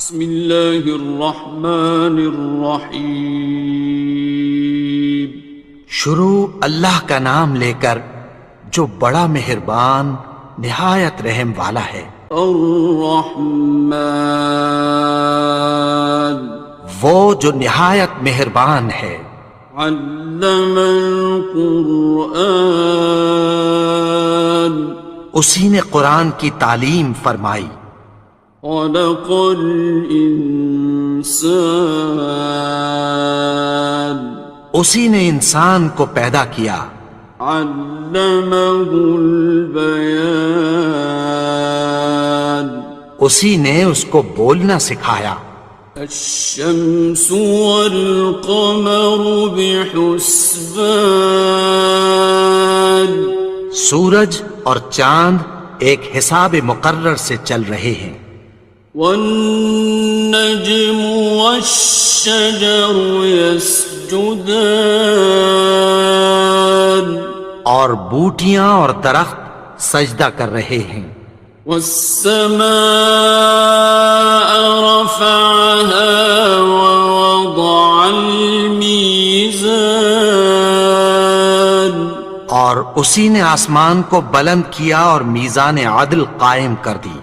بسم اللہ الرحمن الرحیم۔ شروع اللہ کا نام لے کر جو بڑا مہربان نہایت رحم والا ہے۔ الرحمن، وہ جو نہایت مہربان ہے۔ علم القرآن، اسی نے قرآن کی تعلیم فرمائی۔ خلق الانسان، اسی نے انسان کو پیدا کیا۔ علمہ البیان، اسی نے اس کو بولنا سکھایا۔ الشمس والقمر بحسبان، سورج اور چاند ایک حساب مقرر سے چل رہے ہیں۔ والنجم والشجر يسجدان، اور بوٹیاں اور درخت سجدہ کر رہے ہیں۔ والسماء رفعها ووضع الميزان، اور اسی نے آسمان کو بلند کیا اور میزان عدل قائم کر دی۔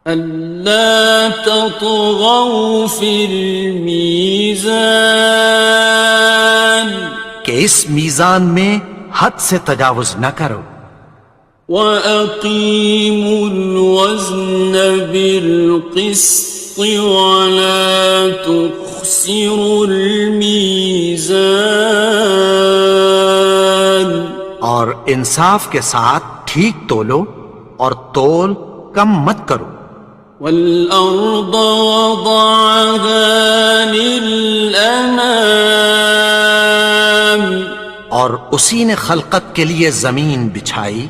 ألا تطغوا في الميزان، کہ اس میزان میں حد سے تجاوز نہ کرو۔ وَأَقِيمُوا الْوَزْنَ بِالْقِسْطِ وَلَا تُخْسِرُوا الْمِيزَانَ، اور انصاف کے ساتھ ٹھیک تولو اور تول کم مت کرو۔ وَالْأَرْضَ وَضَعَهَا لِلْأَنَامِ، اور اسی نے خلقت کے لیے زمین بچھائی۔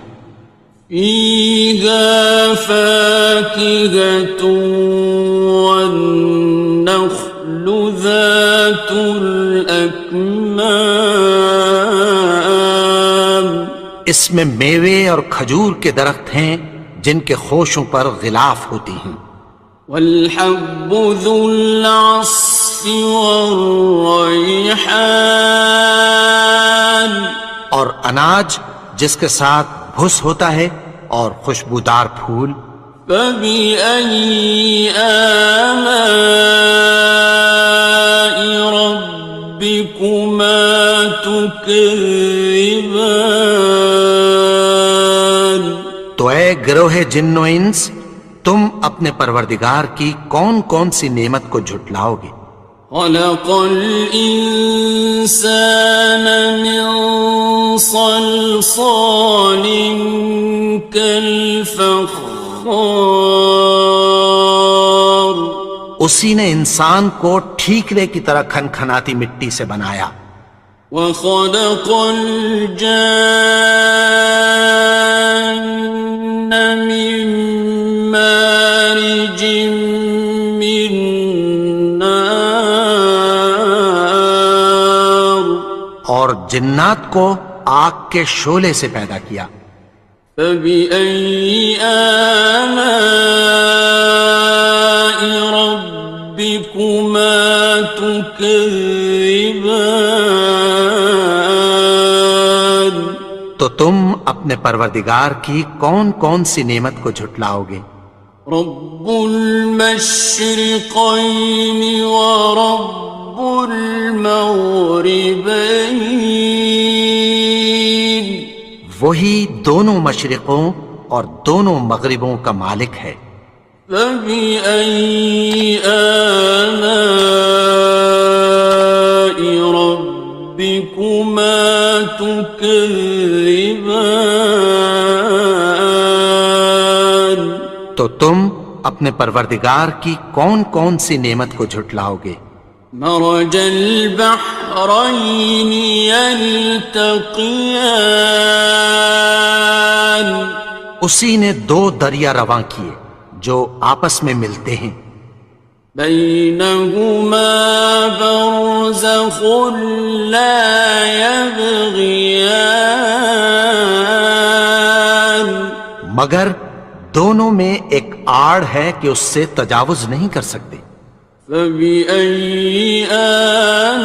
فِيهَا فَاكِهَةٌ وَالنَّخْلُ ذَاتُ الْأَكْمَامِ، اس میں میوے اور کھجور کے درخت ہیں جن کے خوشوں پر غلاف ہوتی ہیں۔ وَالْحَبُّ ذُو الْعَصْفِ وَالرَّيْحَانِ، اور اناج جس کے ساتھ بھس ہوتا ہے اور خوشبودار پھول۔ فَبِأَيِّ آلَاءِ رَبِّكُمَا تُكَذِّبَانِ، تو اے گروہ جن و انس، تم اپنے پروردگار کی کون کون سی نعمت کو جھٹلاؤ گے؟ خَلَقَ الْإِنسَانَ مِنْ صَلْصَالٍ كَالْفَخَّارِ، اسی نے انسان کو ٹھیکرے کی طرح کھنکھناتی مٹی سے بنایا۔ وَخَلَقَ الْجَانَّ مِن مَّارِجٍ مِّن نَّارٍ، اور جنات کو آگ کے شعلے سے پیدا کیا۔ فَبِأَيِّ آلَاءِ رَبِّكُمَا تُكَذِّبَانِ، تو تم اپنے پروردگار کی کون کون سی نعمت کو جھٹلاؤ گے؟ رب المشرقین ورب المغربین، وہی دونوں مشرقوں اور دونوں مغربوں کا مالک ہے۔ فَبِأَيِّ آلَاءِ رَبِّكُمَا تُكَذِّبَانِ، تو تم اپنے پروردگار کی کون کون سی نعمت کو جھٹلاؤ گے؟ مرج البحرین یلتقیان، اسی نے دو دریا رواں کیے جو آپس میں ملتے ہیں۔ بینہما برزخ لا یبغیان، مگر دونوں میں ایک آڑ ہے کہ اس سے تجاوز نہیں کر سکتے۔ فبأي آلاء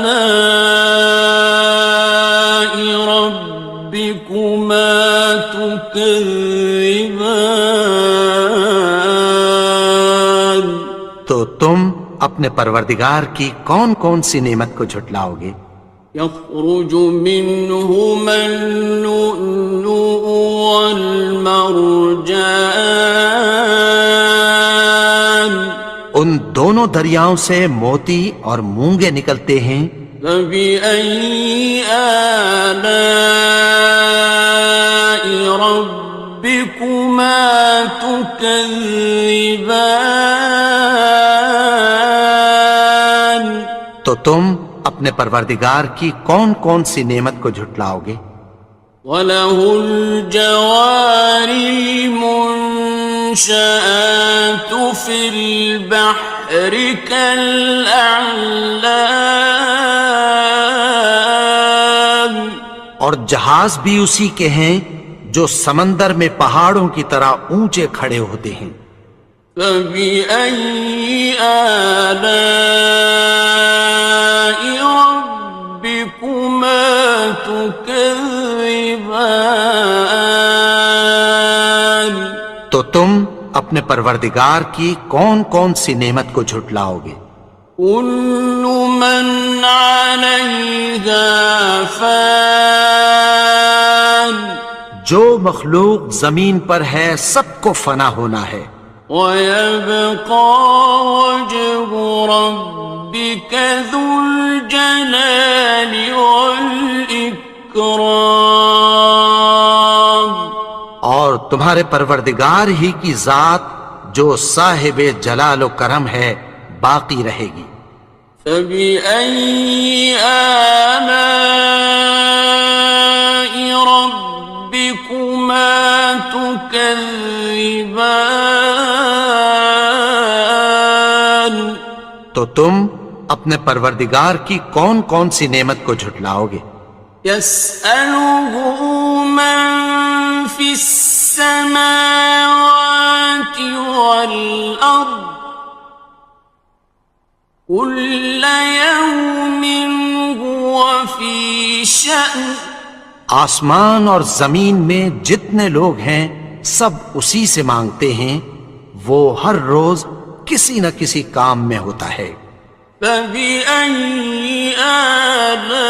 ربكما تكذبان؟ تو تم اپنے پروردگار کی کون کون سی نعمت کو جھٹلاؤ گے؟ يخرج منهما اللؤلؤ والمرجان ان دونوں دریاؤں سے موتی اور مونگے نکلتے ہیں۔ فبأي آلاء ربكما تكذبان؟ تو تم اپنے پروردگار کی کون کون سی نعمت کو جھٹلاؤ گے؟ وَلَهُ الْجَوَارِ الْمُنشَآتُ فِي الْبَحْرِ كَالْأَعْلَامِ، اور جہاز بھی اسی کے ہیں جو سمندر میں پہاڑوں کی طرح اونچے کھڑے ہوتے ہیں۔ فَبِأَيِّ آلَاءِ رَبِّكُمَا تُكَذِّبَانِ؟ تو تم اپنے پروردگار کی کون کون سی نعمت کو جھٹلاؤ گے؟ كُلُّ مَنْ عَلَيْهَا فَانٍ، جو مخلوق زمین پر ہے سب کو فنا ہونا ہے۔ وَيَبْقَى وَجْهُ رَبِّكَ ذُو الْجَلَالِ وَالْإِكْرَامِ، اور تمہارے پروردگار ہی کی ذات جو صاحب جلال و کرم ہے باقی رہے گی۔ فَبِأَيِّ آلَاءِ رَبِّكُمَا تُكَذِّبَانِ؟ تو تم اپنے پروردگار کی کون کون سی نعمت کو جھٹلاؤ گے؟ يَسْأَلُهُ مَن فِي السَّمَاوَاتِ وَالْأَرْضِ كُلَّ يَوْمٍ هُوَ فِي شَأْنٍ، آسمان اور زمین میں جتنے لوگ ہیں سب اسی سے مانگتے ہیں، وہ ہر روز کسی نہ کسی کام میں ہوتا ہے۔ فَبِأَيِّ آلَاءِ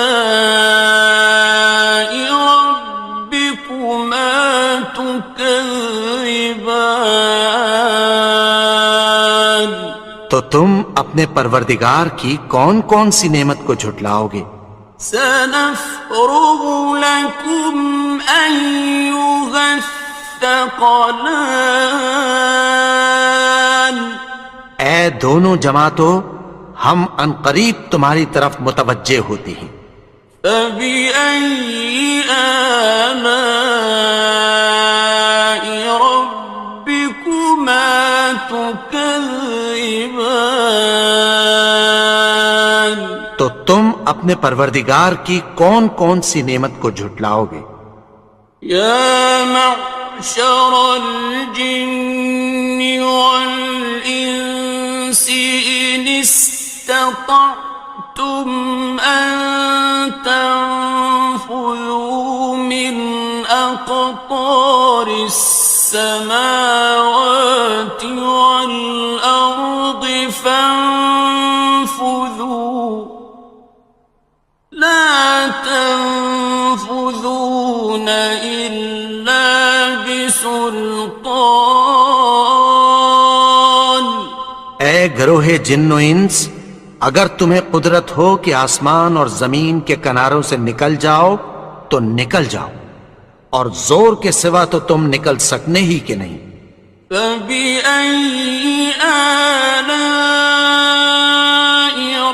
رَبِّكُمَا تُكَذِّبَانِ؟ تو تم اپنے پروردگار کی کون کون سی نعمت کو جھٹلاؤ گے؟ سَنَفْرُغُ لَكُمْ أَيُّهَ الثَّقَلَانِ؟ اے دونوں جماعتوں، ہم عنقریب تمہاری طرف متوجہ ہوتے ہیں۔ فَبِأَيِّ آلَاءِ رَبِّكُمَا تُكَذِّبَانِ؟ تو تم اپنے پروردگار کی کون کون سی نعمت کو جھٹلاؤ گے؟ يَا مَعْشَرَ الْجِنِّ وَالْإِنسِ إِنِ اسْتَطَعْتُمْ أَن تَنفُذُوا مِنْ أَقْطَارِ السَّمَاوَاتِ وَالْأَرْضِ فَانفُذُوا لَا تَنفُذُونَ إِلَّا بِسُلْطَانٍ۔ اے گروہ جن و انس، اگر تمہیں قدرت ہو کہ آسمان اور زمین کے کناروں سے نکل جاؤ تو نکل جاؤ، اور زور کے سوا تو تم نکل سکنے ہی کہ نہیں۔ فَبِأَيِّ آلَاءِ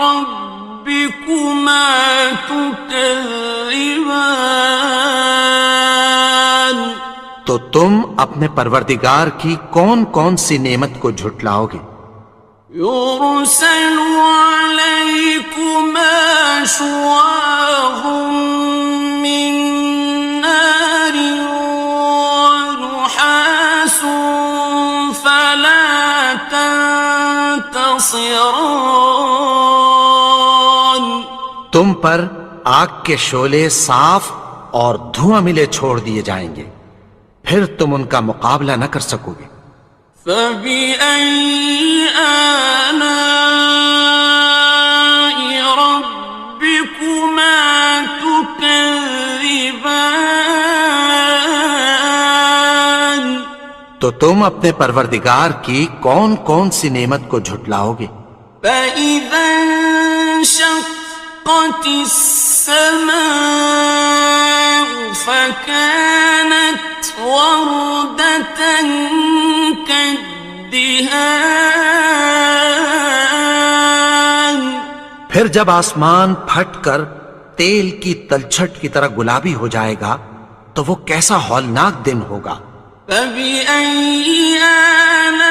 رَبِّكُمَا تُكَذِّبَانِ؟ تو تم اپنے پروردگار کی کون کون سی نعمت کو جھٹلاؤ گے؟ يُرْسَلُ عَلَيْكُمَا شُوَاظٌ مِّن نَّارٍ وَنُحَاسٌ فَلَا ينتصران تم پر آگ کے شعلے صاف اور دھواں ملے چھوڑ دیے جائیں گے، پھر تم ان کا مقابلہ نہ کر سکو گے۔ فبأي آلاء ربكما تكذبان تو تم اپنے پروردگار کی کون کون سی نعمت کو جھٹلاؤ گے؟ فإذا انشقت السماء فكانت وردة كالدهان پھر جب آسمان پھٹ کر تیل کی تلچھٹ کی طرح گلابی ہو جائے گا تو وہ کیسا ہولناک دن ہوگا۔ فبأي آلاء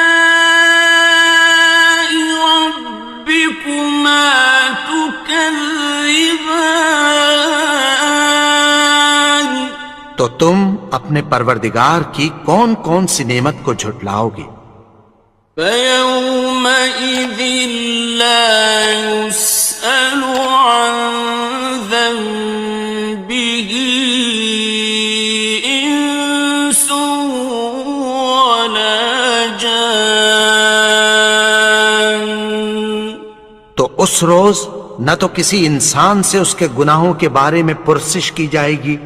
ربكما تكذبان تو تم اپنے پروردگار کی کون کون سی نعمت کو جھٹلاؤ گے؟ فيومئذ لا يسأل عن ذنبه إنس ولا جان تو اس روز نہ تو کسی انسان سے اس کے گناہوں کے بارے میں پرسش کی جائے گی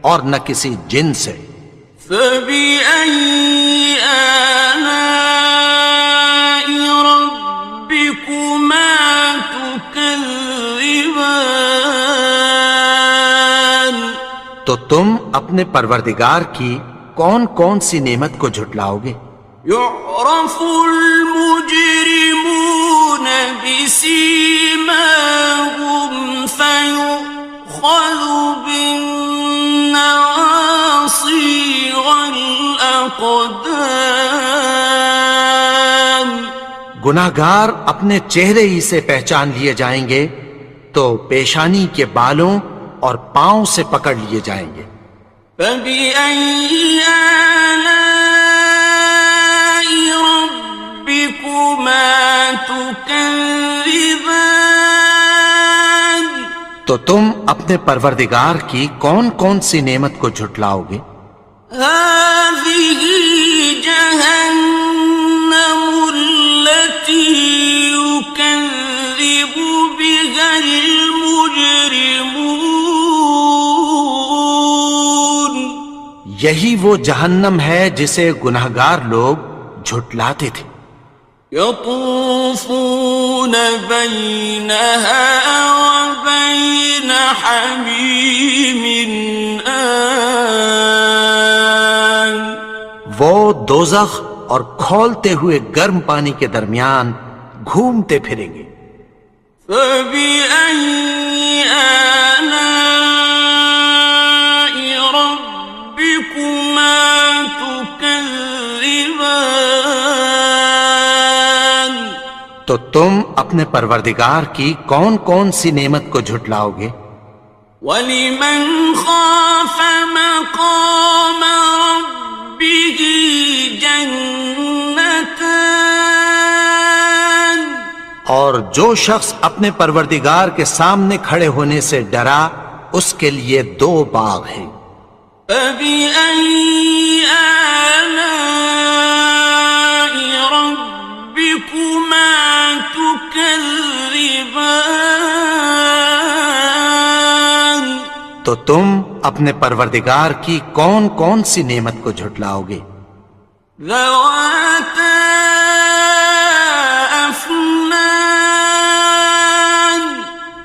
اور نہ کسی جن سے۔ فبأي آلاء ربكما تكذبان تو تم اپنے پروردگار کی کون کون سی نعمت کو جھٹلاؤ گے؟ يعرف المجرمون بسيماهم فيؤخذ بالنواصي والأقدام گناہگار اپنے چہرے ہی سے پہچان لیے جائیں گے تو پیشانی کے بالوں اور پاؤں سے پکڑ لیے جائیں گے۔ فبأي آلاء ربكما تكذبان تو تم اپنے پروردگار کی کون کون سی نعمت کو جھٹلاؤ گے؟ هذه جهنم التي يكذب بها المجرمون یہی وہ جہنم ہے جسے گناہگار لوگ جھٹلاتے تھے۔ يطوفون بينها وبين حميم آن وہ دوزخ اور کھولتے ہوئے گرم پانی کے درمیان گھومتے پھریں گے۔ فبأي آلاء ربكما تكذبان تو تم اپنے پروردگار کی کون کون سی نعمت کو جھٹلاؤ گے؟ وَلِمَنْ خَافَ مَقَامَ رَبِّهِ جَنَّتَانِ اور جو شخص اپنے پروردگار کے سامنے کھڑے ہونے سے ڈرا اس کے لیے دو باغ ہیں۔ فَبِأَيِّ آلَاءِ رَبِّكُمَا تُكَذِّبَانِ تو تم اپنے پروردگار کی کون کون سی نعمت کو جھٹلاؤ گے؟ ذَوَاتَا أَفْنَانٍ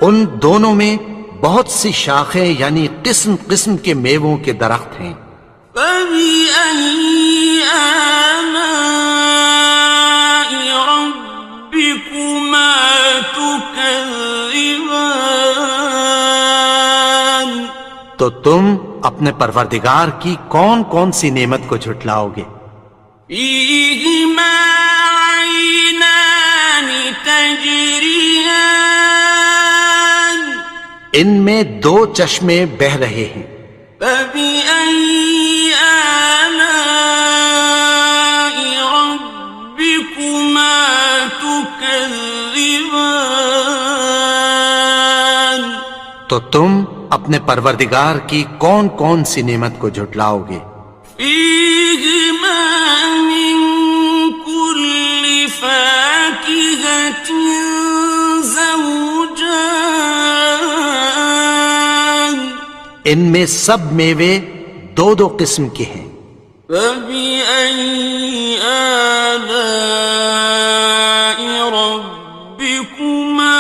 ان دونوں میں بہت سی شاخیں یعنی قسم قسم کے میووں کے درخت ہیں۔ فَبِأَيِّ آلَاءِ رَبِّكُمَا تُكَذِّبَانِ تو تم اپنے پروردگار کی کون کون سی نعمت کو جھٹلاؤ گے؟ فِيهِمَا عَيْنَانِ تَجْرِيَانِ ان میں دو چشمے بہہ رہے ہیں۔ فَبِأَيِّ آلَاءِ رَبِّكُمَا تُكَذِّبَانِ تكذبان تو تم اپنے پروردگار کی کون کون سی نعمت کو جھٹلاؤ گے؟ فيهما من كل فاكهة زوجان ان میں سب میوے دو دو قسم کے ہیں، فبأي آلاء ربكما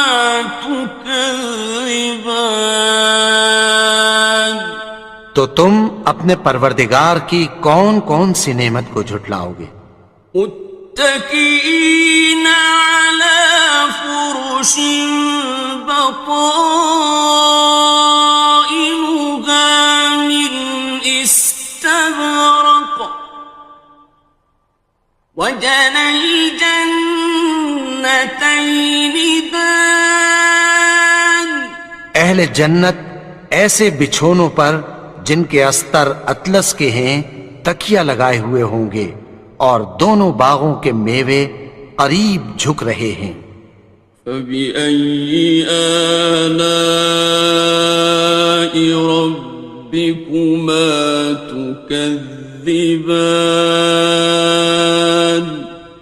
تكذبان تو تم اپنے پروردگار کی کون کون سی نعمت کو جھٹلاؤ گے؟ متكئين على فرش بطائنها من استبرق وجنى الجنتين دان اہل جنت ایسے بچھونوں پر جن کے استر اطلس کے ہیں تکیہ لگائے ہوئے ہوں گے، اور دونوں باغوں کے میوے قریب جھک رہے ہیں۔ فبأي آلاء ربكما تكذبان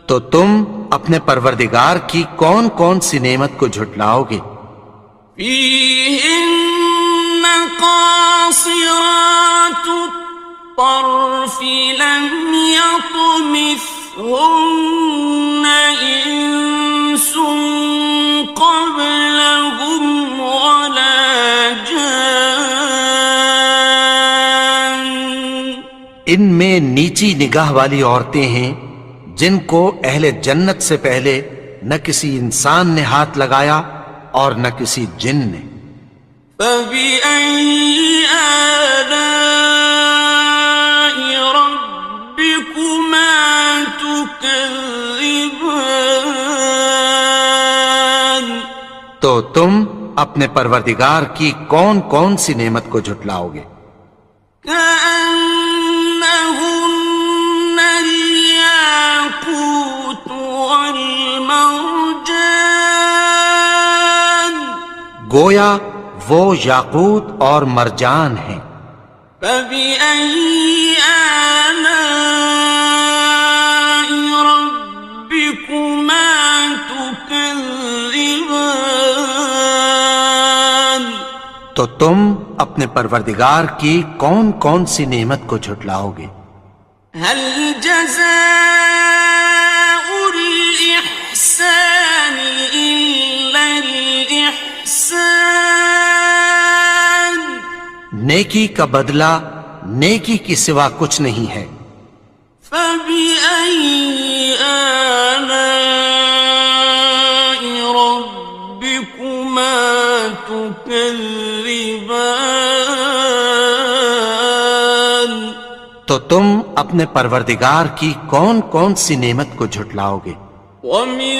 تو تم اپنے پروردگار کی کون کون سی نعمت کو جھٹلاؤ گے؟ فيهن قاصرات الطرف لم يطمثهن إنس قبلهم ولا جان ان میں نیچی نگاہ والی عورتیں ہیں جن کو اہل جنت سے پہلے نہ کسی انسان نے ہاتھ لگایا اور نہ کسی جن نے۔ فبأي آلاء ربكما تكذبان تو تم اپنے پروردگار کی کون کون سی نعمت کو جھٹلاؤ گے؟ كأنهن الياقوت والمرجان گویا وہ یاقوت اور مرجان ہیں۔ فبأي آلاء ربكما تكذبان تو تم اپنے پروردگار کی کون کون سی نعمت کو جھٹلاؤ گے؟ هل جزاء الإحسان إلا الإحسان نیکی کا بدلہ نیکی کی سوا کچھ نہیں ہے۔ فبأي آلاء ربكما تكذبان تو تم اپنے پروردگار کی کون کون سی نعمت کو جھٹلاؤ گے؟ ومن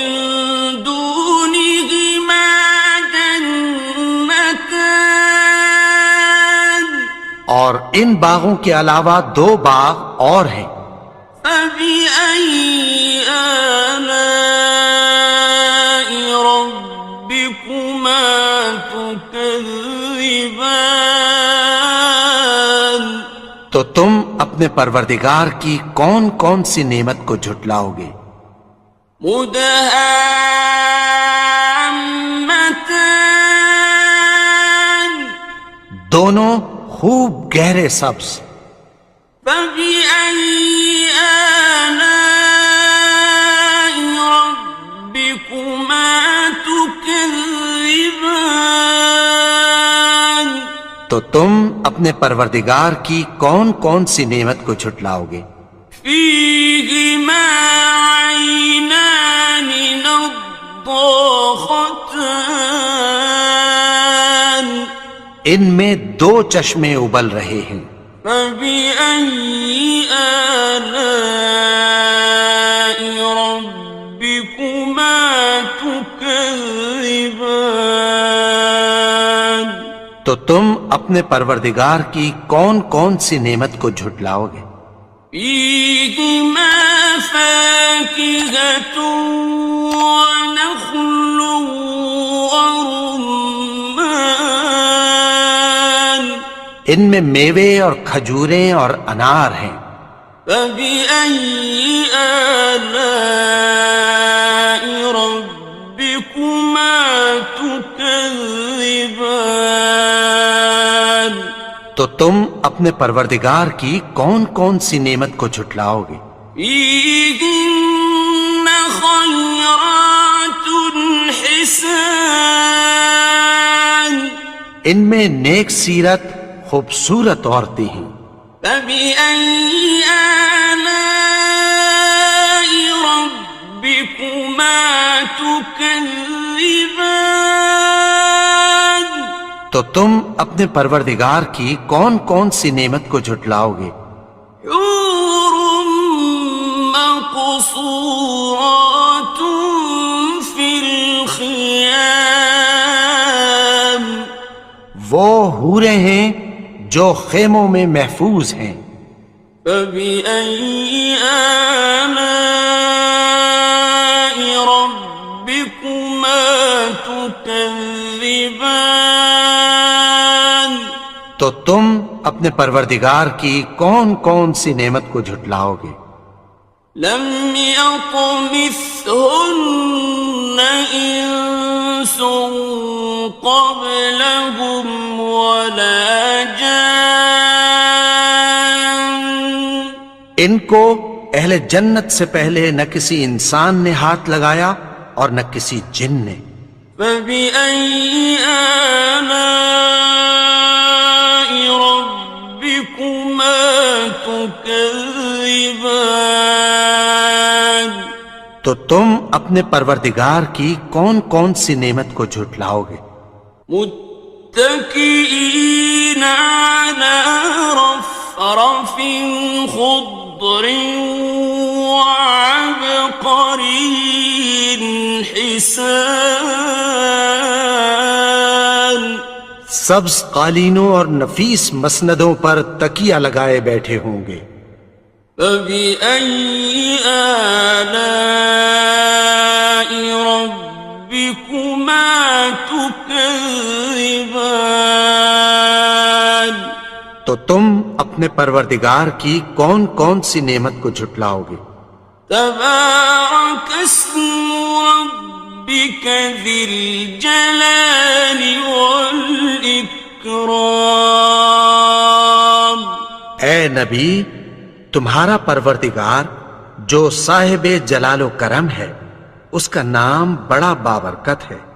دونهما جنتان اور ان باغوں کے علاوہ دو باغ اور ہیں۔ فبأي آلاء ربكما تكذبان تو تم اپنے پروردگار کی کون کون سی نعمت کو جھٹلاؤ گے؟ مدهامتان دونوں خوب گہرے سبز۔ فبأي آلاء ربكما تكذبان تو تم اپنے پروردگار کی کون کون سی نعمت کو جھٹلاؤ گے؟ فيهما عينان نضاختان ان میں دو چشمے ابل رہے ہیں۔ فبأي آلاء ربكما تكذبان تو تم اپنے پروردگار کی کون کون سی نعمت کو جھٹلاؤ گے؟ فيهما فاكهة ونخل ان میں میوے اور کھجوریں اور انار ہیں۔ فبأي آلاء ربكما تكذبان؟ تو تم اپنے پروردگار کی کون کون سی نعمت کو جھٹلاؤ گے؟ فيهن خيرات حسان، ان میں نیک سیرت خوبصورت عورتیں ہیں۔ فبأي آلاء ربكما تكذبان؟ تو تم اپنے پروردگار کی کون کون سی نعمت کو جھٹلاؤ گے؟ حور مقصورات في الخيام، وہ حوریں ہیں جو خیموں میں محفوظ ہیں۔ فبأي آلاء ربكما تكذبان؟ تو تم اپنے پروردگار کی کون کون سی نعمت کو جھٹلاؤ گے؟ لم يطمثهن إنس قبلهم ولا جان، ان کو اہل جنت سے پہلے نہ کسی انسان نے ہاتھ لگایا اور نہ کسی جن نے۔ فبأي آلاء ربكما تكذبان؟ تو تم اپنے پروردگار کی کون کون سی نعمت کو جھٹلاؤ گے؟ متكئين على رفرف خضر وعبقري حسان، سبز قالینوں اور نفیس مسندوں پر تکیہ لگائے بیٹھے ہوں گے۔ فبأي آلاء ربكما تكذبان؟ تو تم اپنے پروردگار کی کون کون سی نعمت کو جھٹلاؤ گے؟ تبارك اسم ربك ذي الجلال والإكرام۔ اے نبی، تمہارا پروردگار جو صاحب جلال و کرم ہے، اس کا نام بڑا بابرکت ہے۔